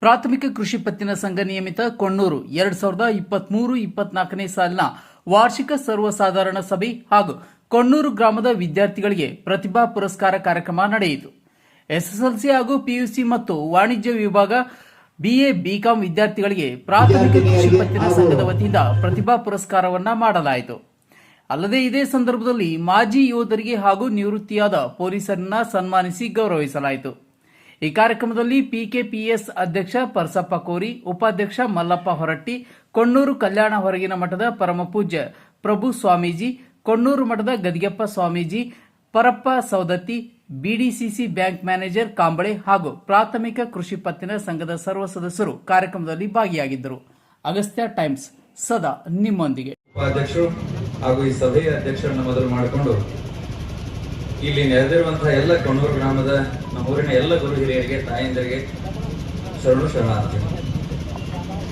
ಪ್ರಾಥಮಿಕ ಕೃಷಿ ಪತ್ತಿನ ಸಂಘ ನಿಯಮಿತ ಕೊಣ್ಣೂರು 2023-24ನೇ ಸಾಲಿನ ವಾರ್ಷಿಕ ಸರ್ವಸಾಧಾರಣ ಸಭೆ ಹಾಗೂ ಕೊಣ್ಣೂರು ಗ್ರಾಮದ ವಿದ್ಯಾರ್ಥಿಗಳಿಗೆ ಪ್ರತಿಭಾ ಪುರಸ್ಕಾರ ಕಾರ್ಯಕ್ರಮ ನಡೆಯಿತು. ಎಸ್ಎಸ್ಎಲ್ಸಿ ಹಾಗೂ ಪಿಯುಸಿ ಮತ್ತು ವಾಣಿಜ್ಯ ವಿಭಾಗ ಬಿಎ ಬಿಕಾಂ ವಿದ್ಯಾರ್ಥಿಗಳಿಗೆ ಪ್ರಾಥಮಿಕ ಕೃಷಿ ಪತ್ತಿನ ಸಂಘದ ವತಿಯಿಂದ ಪ್ರತಿಭಾ ಪುರಸ್ಕಾರವನ್ನ ಮಾಡಲಾಯಿತು. ಅಲ್ಲದೆ ಇದೇ ಸಂದರ್ಭದಲ್ಲಿ ಮಾಜಿ ಯೋಧರಿಗೆ ಹಾಗೂ ನಿವೃತ್ತಿಯಾದ ಪೊಲೀಸರನ್ನ ಸನ್ಮಾನಿಸಿ ಗೌರವಿಸಲಾಯಿತು. ಈ ಕಾರ್ಯಕ್ರಮದಲ್ಲಿ ಪಿಕೆಪಿಎಸ್ ಅಧ್ಯಕ್ಷ ಪರಸಪ್ಪ ಕೋರಿ, ಉಪಾಧ್ಯಕ್ಷ ಮಲ್ಲಪ್ಪ ಹೊರಟ್ಟಿ, ಕೊಣ್ಣೂರು ಕಲ್ಯಾಣ ಹೊರಗಿನ ಮಠದ ಪರಮಪೂಜ್ಯ ಪ್ರಭು ಸ್ವಾಮೀಜಿ, ಕೊಣ್ಣೂರು ಮಠದ Gadigeppa Swamiji, Parappa Saudatti, BDCC bank manager Kamble ಹಾಗೂ ಪ್ರಾಥಮಿಕ ಕೃಷಿ ಪತ್ತಿನ ಸಂಘದ ಸರ್ವ ಸದಸ್ಯರು ಕಾರ್ಯಕ್ರಮದಲ್ಲಿ ಭಾಗಿಯಾಗಿದ್ದರು. ಅಗಸ್ತ್ಯ ಟೈಮ್ಸ್ ಸದಾ ನಿಮ್ಮೊಂದಿಗೆ. ಉಪಾಧ್ಯಕ್ಷರು ಹಾಗೂ ಈ ಸಭೆಯ ಅಧ್ಯಕ್ಷರನ್ನು ಮೊದಲು ಮಾಡಿಕೊಂಡು ಇಲ್ಲಿ ನೆರೆದಿರುವಂತಹ ಎಲ್ಲ ಕೊಣ್ಣೂರು ಗ್ರಾಮದ ನಮ್ಮೂರಿನ ಎಲ್ಲ ಗುರು ಹಿರಿಯರಿಗೆ, ತಾಯಂದರಿಗೆ ಶರಣಾರ್ಥಿ.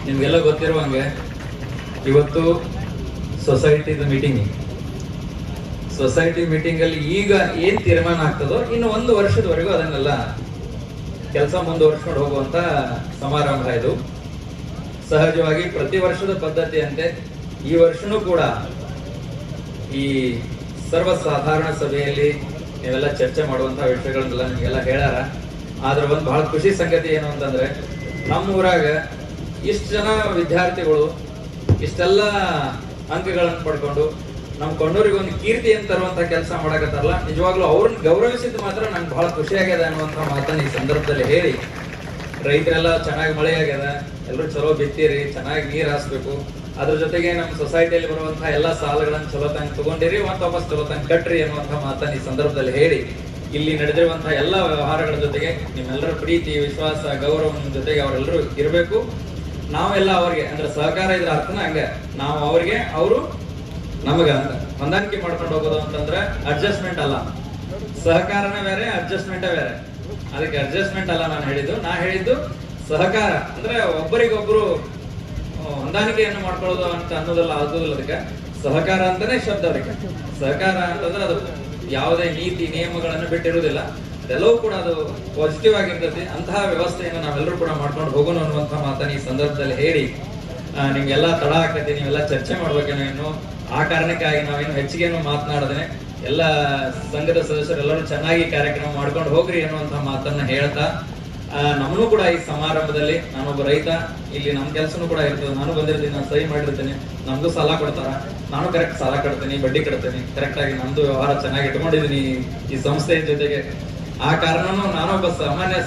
ನಿಮ್ಗೆಲ್ಲ ಗೊತ್ತಿರುವಂಗೆ ಇವತ್ತು ಸೊಸೈಟಿದ ಸೊಸೈಟಿ ಮೀಟಿಂಗ್ ಅಲ್ಲಿ ಈಗ ಏನ್ ತೀರ್ಮಾನ ಆಗ್ತದೋ ಇನ್ನು 1 ವರ್ಷದವರೆಗೂ ಅದನ್ನೆಲ್ಲ ಕೆಲಸ ಮುಂದುವರ್ಸ್ಕೊಂಡು ಹೋಗುವಂತ ಸಮಾರಂಭ ಇದು. ಸಹಜವಾಗಿ ಪ್ರತಿ ವರ್ಷದ ಪದ್ಧತಿಯಂತೆ ಈ ವರ್ಷನೂ ಕೂಡ ಈ ಸರ್ವಸಾಧಾರಣ ಸಭೆಯಲ್ಲಿ ನೀವೆಲ್ಲ ಚರ್ಚೆ ಮಾಡುವಂತಹ ವಿಷಯಗಳನ್ನೆಲ್ಲ ನಿಮಗೆಲ್ಲ ಹೇಳ್ಯಾರ. ಆದ್ರೆ ಒಂದು ಬಹಳ ಖುಷಿ ಸಂಗತಿ ಏನು ಅಂತಂದ್ರೆ, ನಮ್ಮೂರಾಗ ಇಷ್ಟು ಜನ ವಿದ್ಯಾರ್ಥಿಗಳು ಇಷ್ಟೆಲ್ಲ ಅಂಕಗಳನ್ನು ಪಡ್ಕೊಂಡು ನಮ್ಮ ಕೊಣ್ಣೂರಿಗೆ ಒಂದು ಕೀರ್ತಿಯನ್ನು ತರುವಂತ ಕೆಲಸ ಮಾಡಕತ್ತಾರಲ್ಲ, ನಿಜವಾಗ್ಲೂ ಅವ್ರನ್ನ ಗೌರವಿಸಿದ್ದು ಮಾತ್ರ ನಂಗೆ ಬಹಳ ಖುಷಿ ಆಗ್ಯದ ಅನ್ನುವಂಥ ಮಾತನ್ನ ಈ ಸಂದರ್ಭದಲ್ಲಿ ಹೇಳಿ, ರೈತರೆಲ್ಲ ಚೆನ್ನಾಗಿ ಮಳೆ ಆಗ್ಯದ, ಎಲ್ಲರೂ ಚಲೋ ಬಿತ್ತೀರಿ, ಚೆನ್ನಾಗಿ ನೀರು ಹಾಸ್ಬೇಕು, ಅದ್ರ ಜೊತೆಗೆ ನಮ್ಮ ಸೊಸೈಟಿಯಲ್ಲಿ ಬರುವಂತಹ ಎಲ್ಲಾ ಸಾಲಗಳನ್ನು ಚಲೋ ತಂಗ ತಗೊಂಡಿರಿ ಮತ್ತು ವಾಪಸ್ ಚಲೋ ತಂಗ ಕಟ್ರಿ ಅನ್ನುವಂತಹ ಮಾತನ್ನ ಈ ಸಂದರ್ಭದಲ್ಲಿ ಹೇಳಿ, ಇಲ್ಲಿ ನಡೆದಿರುವಂತಹ ಎಲ್ಲಾ ವ್ಯವಹಾರಗಳ ಜೊತೆಗೆ ನಿಮ್ಮೆಲ್ಲರ ಪ್ರೀತಿ, ವಿಶ್ವಾಸ, ಗೌರವದ ಜೊತೆಗೆ ಅವರೆಲ್ಲರೂ ಇರಬೇಕು. ನಾವೆಲ್ಲ ಅವ್ರಿಗೆ ಅಂದ್ರೆ ಸಹಕಾರ ಇದ್ರ ಅರ್ಥನ ಹಂಗ, ನಾವು ಅವ್ರಿಗೆ, ಅವರು ನಮಗ ಅಂತ ಹೊಂದಾಣಿಕೆ ಮಾಡ್ಕೊಂಡು ಹೋಗೋದು ಅಂತಂದ್ರೆ ಅಡ್ಜಸ್ಟ್ಮೆಂಟ್ ಅಲ್ಲ. ಸಹಕಾರನೇ ಬೇರೆ, ಅಡ್ಜಸ್ಟ್ಮೆಂಟೇ ಬೇರೆ. ಅದಕ್ಕೆ ಅಡ್ಜಸ್ಟ್ಮೆಂಟ್ ಅಲ್ಲ ನಾನು ಹೇಳಿದ್ದು ಸಹಕಾರ ಅಂದ್ರೆ ಒಬ್ಬರಿಗೊಬ್ರು ಹೊಂದಾಣಿಕೆಯನ್ನು ಮಾಡ್ಕೊಳ್ಳೋದು ಅಂತ ಅನ್ನೋದಲ್ಲ, ಆಗೋದಿಲ್ಲ. ಅದಕ್ಕೆ ಸಹಕಾರ ಅಂತಾನೆ ಶಬ್ದ. ಅದಕ್ಕೆ ಸಹಕಾರ ಅಂತಂದ್ರೆ ಅದು ಯಾವುದೇ ನೀತಿ ನಿಯಮಗಳನ್ನು ಬಿಟ್ಟಿರುವುದಿಲ್ಲ, ಅದೆಲ್ಲವೂ ಕೂಡ ಅದು ಪಾಸಿಟಿವ್ ಆಗಿರ್ತದೆ. ಅಂತಹ ವ್ಯವಸ್ಥೆಯನ್ನು ನಾವೆಲ್ಲರೂ ಕೂಡ ಮಾಡ್ಕೊಂಡು ಹೋಗೋಣ ಅನ್ನುವಂಥ ಮಾತನ್ನ ಈ ಸಂದರ್ಭದಲ್ಲಿ ಹೇಳಿ, ನಿಮ್ಗೆಲ್ಲ ತಡ ಆಗ್ತೈತಿ, ನೀವೆಲ್ಲ ಚರ್ಚೆ ಮಾಡ್ಬೇಕೇನೋ ಇನ್ನು. ಆ ಕಾರಣಕ್ಕಾಗಿ ನಾವೇನು ಹೆಚ್ಚಿಗೆನು ಮಾತನಾಡದೇನೆ ಎಲ್ಲ ಸಂಘದ ಸದಸ್ಯರೆಲ್ಲರೂ ಚೆನ್ನಾಗಿ ಕಾರ್ಯಕ್ರಮ ಮಾಡ್ಕೊಂಡು ಹೋಗ್ರಿ ಅನ್ನುವಂಥ ಮಾತನ್ನ ಹೇಳ್ತಾ, ನಮ್ಮನ್ನು ಕೂಡ ಈ ಸಮಾರಂಭದಲ್ಲಿ, ನಾನೊಬ್ಬ ರೈತ, ಇಲ್ಲಿ ನಮ್ಮ ಕೆಲಸನೂ ಕೂಡ ಇರ್ತದೆ, ನಾನು ಬಂದಿರ್ತೀನಿ, ನಾನು ಸಹಿ ಮಾಡಿರ್ತೀನಿ, ನಮ್ದು ಸಾಲ ಕೊಡ್ತಾರ, ನಾನು ಕರೆಕ್ಟ್ ಸಾಲ ಕಟ್ತೀನಿ, ಬಡ್ಡಿ ಕಟ್ತೀನಿ, ಕರೆಕ್ಟ್ ಆಗಿ ನಮ್ದು ವ್ಯವಹಾರ ಚೆನ್ನಾಗಿ ಇಟ್ಕೊಂಡಿದ್ದೀನಿ ಈ ಸಂಸ್ಥೆಯ ಜೊತೆಗೆ. ಆ ಕಾರಣನೂ ನಾನೊಬ್ಬ ಸಾಮಾನ್ಯ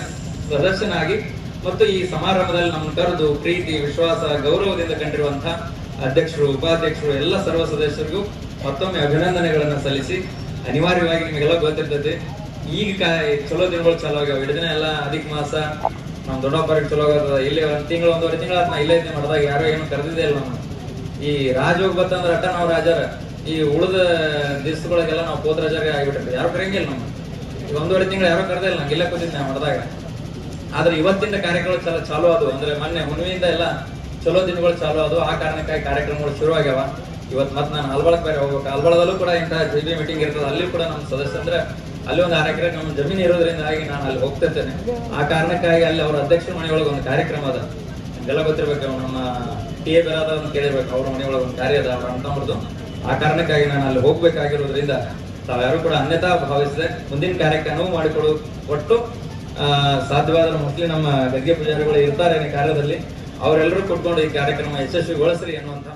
ಸದಸ್ಯನಾಗಿ ಮತ್ತು ಈ ಸಮಾರಂಭದಲ್ಲಿ ನಮ್ಮ ಕರೆದು ಪ್ರೀತಿ, ವಿಶ್ವಾಸ, ಗೌರವದಿಂದ ಕಂಡಿರುವಂತಹ ಅಧ್ಯಕ್ಷರು, ಉಪಾಧ್ಯಕ್ಷರು, ಎಲ್ಲ ಸರ್ವ ಸದಸ್ಯರಿಗೂ ಮತ್ತೊಮ್ಮೆ ಅಭಿನಂದನೆಗಳನ್ನ ಸಲ್ಲಿಸಿ, ಅನಿವಾರ್ಯವಾಗಿ ನಿಮಗೆಲ್ಲ ಗೊತ್ತಿರ್ತೈತಿ ಈಗ ಚಲೋ ದಿನಗಳು ಚಲೋ ಆಗ್ಯಾವ. ಇಡದಿನ ಎಲ್ಲ ಅಧಿಕ ಮಾಸ, ನಮ್ ದೊಡ್ಡಪ್ಪರಿಗೆ ಚಲೋ ಆಗದ. ಇಲ್ಲಿ 1 ತಿಂಗಳು 1.5 ತಿಂಗಳ ನಾ ಇಲ್ಲೇ ಇದ್ದೆ ಮಾಡಿದಾಗ ಯಾರೋ ಏನು ಕರೆದಿದ್ದೆ ಇಲ್ಲ. ನಾವು ಈ ರಾಜ ಹೋಗಿ ಬತ್ತಂದ್ರೆ ಅಟ್ಟ ನಾವು ರಾಜರ, ಈ ಉಳಿದ ದಿವಸಗಳಿಗೆಲ್ಲ ನಾವು ಪೋತ್ ರಾಜರಿಗೆ ಆಗಿಬಿಟ್ಟಿರ್ತೀವಿ, ಯಾರು ಕರೆಯಂಗಿಲ್ಲ. ನಮ್ಮ ಈಗ 1.5 ತಿಂಗಳು ಯಾರೋ ಕರೆದೇ ಇಲ್ಲ, ನಂಗೆ ಇಲ್ಲೇ ಕೂತಿದ್ದೆ ಮಾಡಿದಾಗ. ಆದ್ರೆ ಇವತ್ತಿನ ಕಾರ್ಯಕ್ರಮಗಳು ಚಾಲು ಅದು, ಅಂದ್ರೆ ಮೊನ್ನೆ ಹುಣ್ಣಿಮೆಯಿಂದ ಎಲ್ಲ ಚಲೋ ದಿನಗಳು ಚಾಲು ಅದು. ಆ ಕಾರಣಕ್ಕಾಗಿ ಕಾರ್ಯಕ್ರಮಗಳು ಶುರು ಆಗ್ಯಾವ. ಇವತ್ತು ಮತ್ತೆ ನಾನು ಹಲ್ಬಳಕ್ಕೆ ಬೇರೆ ಹೋಗ್ಬೇಕು. ಹಲ್ಬಳದಲ್ಲೂ ಕೂಡ ಇಂತಹ ಜಿಬಿ ಮೀಟಿಂಗ್ ಇರ್ತದೆ, ಅಲ್ಲಿ ಕೂಡ ನಮ್ಮ ಸದಸ್ಯ ಅಂದ್ರೆ ಅಲ್ಲಿ ಒಂದು 6 ಎಕರೆ ನಮ್ಮ ಜಮೀನು ಇರೋದ್ರಿಂದಾಗಿ ನಾನು ಅಲ್ಲಿ ಹೋಗ್ತಿರ್ತೇನೆ. ಆ ಕಾರಣಕ್ಕಾಗಿ ಅಲ್ಲಿ ಅವ್ರ ಅಧ್ಯಕ್ಷರ ಮನೆಯೊಳಗೆ ಒಂದು ಕಾರ್ಯಕ್ರಮ ಅದ, ನಿಮ್ಗೆಲ್ಲ ಗೊತ್ತಿರ್ಬೇಕು. ನಮ್ಮ ಟಿ.ಎ. ಬೆರಾದ ಅಂತ ಕೇಳಿರ್ಬೇಕು, ಅವ್ರ ಮನೆಯೊಳಗೆ ಒಂದು ಕಾರ್ಯ ಅದ, ಅವ್ರ ಅಂತಂಬರ್ದು. ಆ ಕಾರಣಕ್ಕಾಗಿ ನಾನು ಅಲ್ಲಿ ಹೋಗ್ಬೇಕಾಗಿರೋದ್ರಿಂದ ತಾವ್ಯಾರು ಕೂಡ ಅನ್ಯತಾ ಭಾವಿಸಿದೆ. ಮುಂದಿನ ಕಾರ್ಯಕ್ರಮವೂ ಮಾಡಿಕೊಡು, ಒಟ್ಟು ಸಾಧ್ಯವಾದ ಮೋಸ್ಟ್ಲಿ ನಮ್ಮ ಗದ್ಗೆ ಪೂಜಾರಿಗಳು ಇರ್ತಾರೆ ಕಾರ್ಯದಲ್ಲಿ, ಅವರೆಲ್ಲರೂ ಕೊಟ್ಕೊಂಡು ಈ ಕಾರ್ಯಕ್ರಮ ಯಶಸ್ವಿಗೊಳಿಸ್ರಿ ಅನ್ನುವಂಥ